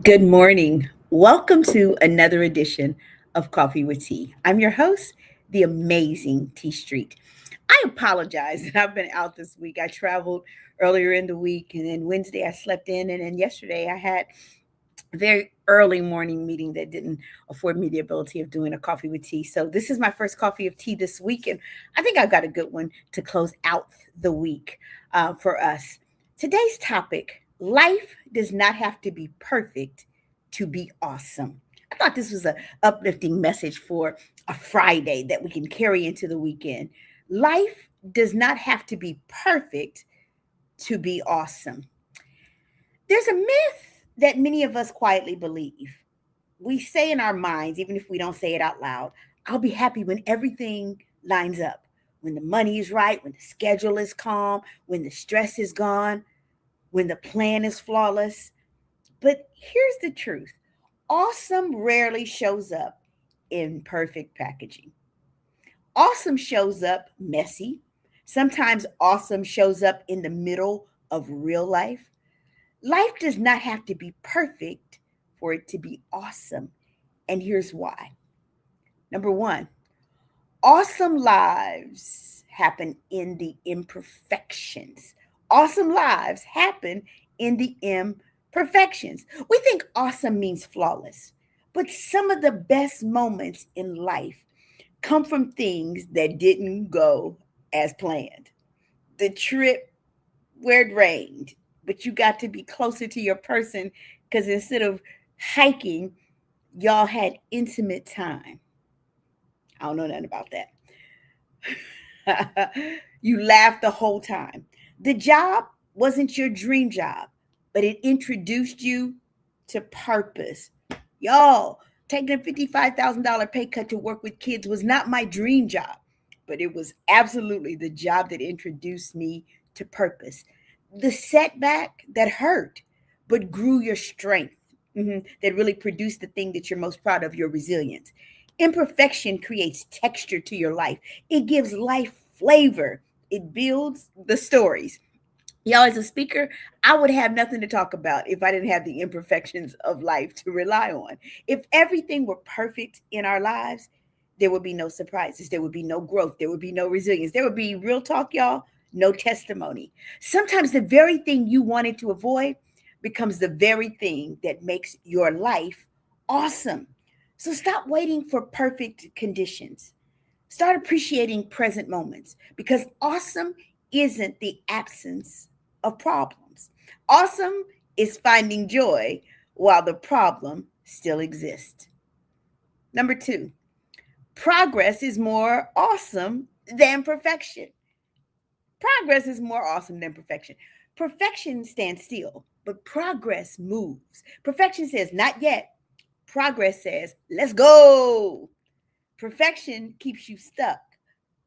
Good morning. Welcome to another edition of Coffee with Tea. I'm your host, the amazing T Street. I apologize that I've been out this week. I traveled earlier in the week, and then Wednesday I slept in, and then yesterday I had a very early morning meeting that didn't afford me the ability of doing a coffee with tea. So this is my first coffee of tea this week, and I think I've got a good one to close out the week for us. Today's topic: life does not have to be perfect to be awesome. I thought this was a uplifting message for a Friday that we can carry into the weekend. Life does not have to be perfect to be awesome. There's a myth that many of us quietly believe. We say in our minds, even if we don't say it out loud, I'll be happy when everything lines up, when the money is right, when the schedule is calm, when the stress is gone, when the plan is flawless. But here's the truth: awesome rarely shows up in perfect packaging. Awesome shows up messy. Sometimes awesome shows up in the middle of real life. Life does not have to be perfect for it to be awesome. And here's why. Number one, awesome lives happen in the imperfections. Awesome lives happen in the imperfections. We think awesome means flawless, but some of the best moments in life come from things that didn't go as planned. The trip where it rained, but you got to be closer to your person because instead of hiking, y'all had intimate time. I don't know nothing about that. You laughed the whole time. The job wasn't your dream job, but it introduced you to purpose. Y'all, taking a $55,000 pay cut to work with kids was not my dream job, but it was absolutely the job that introduced me to purpose. The setback that hurt, but grew your strength, that really produced the thing that you're most proud of, your resilience. Imperfection creates texture to your life, it gives life flavor, it builds the stories. Y'all, as a speaker, I would have nothing to talk about if I didn't have the imperfections of life to rely on. If everything were perfect in our lives, there would be no surprises. There would be no growth. There would be no resilience. There would be, real talk, y'all, no testimony. Sometimes the very thing you wanted to avoid becomes the very thing that makes your life awesome. So stop waiting for perfect conditions. Start appreciating present moments because awesome isn't the absence of problems. Awesome is finding joy while the problem still exists. Number two, progress is more awesome than perfection. Progress is more awesome than perfection. Perfection stands still, but progress moves. Perfection says, not yet. Progress says, let's go. Perfection keeps you stuck,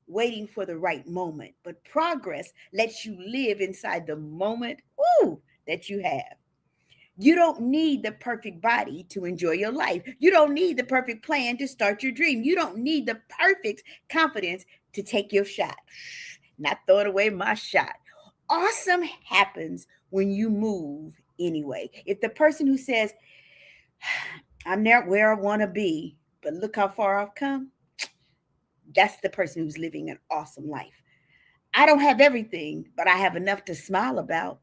waiting for the right moment, but progress lets you live inside the moment, that you have. You don't need the perfect body to enjoy your life. You don't need the perfect plan to start your dream. You don't need the perfect confidence to take your shot. Not throwing away my shot. Awesome happens when you move anyway. If the person who says, I'm not where I want to be, but look how far I've come, that's the person who's living an awesome life. I don't have everything, but I have enough to smile about.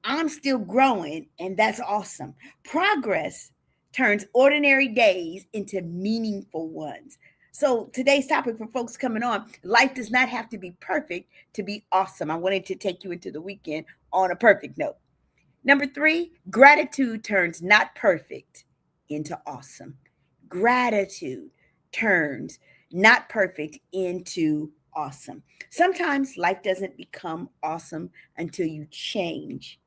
I'm still growing, and that's awesome. Progress turns ordinary days into meaningful ones. So, today's topic for folks coming on: life does not have to be perfect to be awesome. I wanted to take you into the weekend on a perfect note. Number three, gratitude turns not perfect into awesome. Gratitude turns not perfect into awesome. Sometimes life doesn't become awesome until you change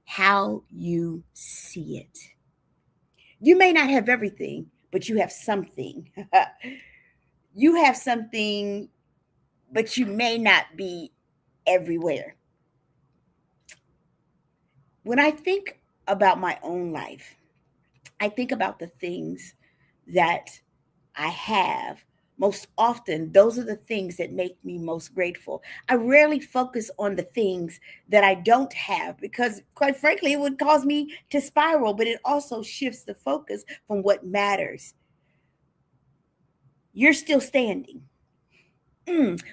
how you see it. You may not have everything, but you have something. You have something, but you may not be everywhere. When I think about my own life, I think about the things that I have, most often, those are the things that make me most grateful. I rarely focus on the things that I don't have because, quite frankly, it would cause me to spiral, but it also shifts the focus from what matters. You're still standing.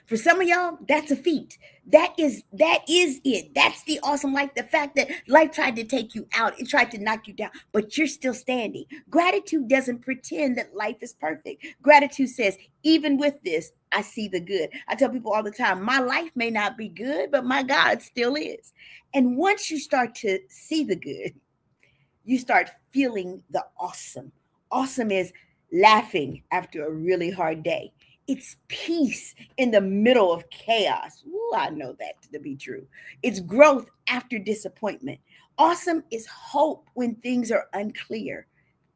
For some of y'all, that's a feat. That is it. That's the awesome life. The fact that life tried to take you out, it tried to knock you down, but you're still standing. Gratitude doesn't pretend that life is perfect. Gratitude says, even with this, I see the good. I tell people all the time, my life may not be good, but my God still is. And once you start to see the good, you start feeling the awesome. Awesome is laughing after a really hard day. It's peace in the middle of chaos. Ooh, I know that to be true. It's growth after disappointment. Awesome is hope when things are unclear.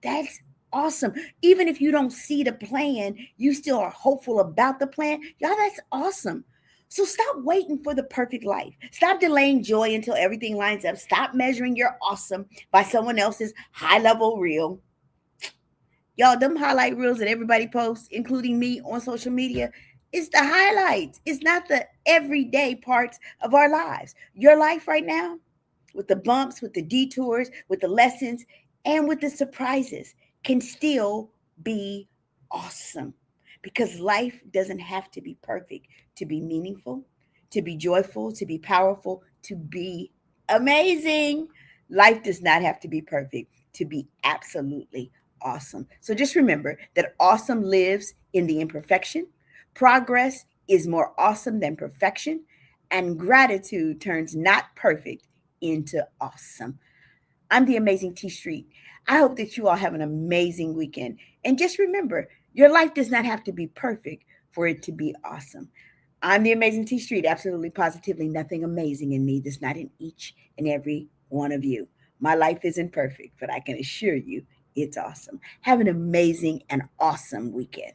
That's awesome. Even if you don't see the plan, you still are hopeful about the plan. Y'all, that's awesome. So stop waiting for the perfect life. Stop delaying joy until everything lines up. Stop measuring your awesome by someone else's high level reel. Y'all, them highlight reels that everybody posts, including me on social media, it's the highlights. It's not the everyday parts of our lives. Your life right now, with the bumps, with the detours, with the lessons, and with the surprises, can still be awesome because life doesn't have to be perfect to be meaningful, to be joyful, to be powerful, to be amazing. Life does not have to be perfect to be absolutely awesome. So just remember that awesome lives in the imperfection. Progress is more awesome than perfection, and gratitude turns not perfect into awesome. I'm the amazing T Street. I hope that you all have an amazing weekend. And just remember, your life does not have to be perfect for it to be awesome. I'm the amazing T Street. Absolutely, positively, nothing amazing in me that's not in each and every one of you. My life isn't perfect, but I can assure you it's awesome. Have an amazing and awesome weekend.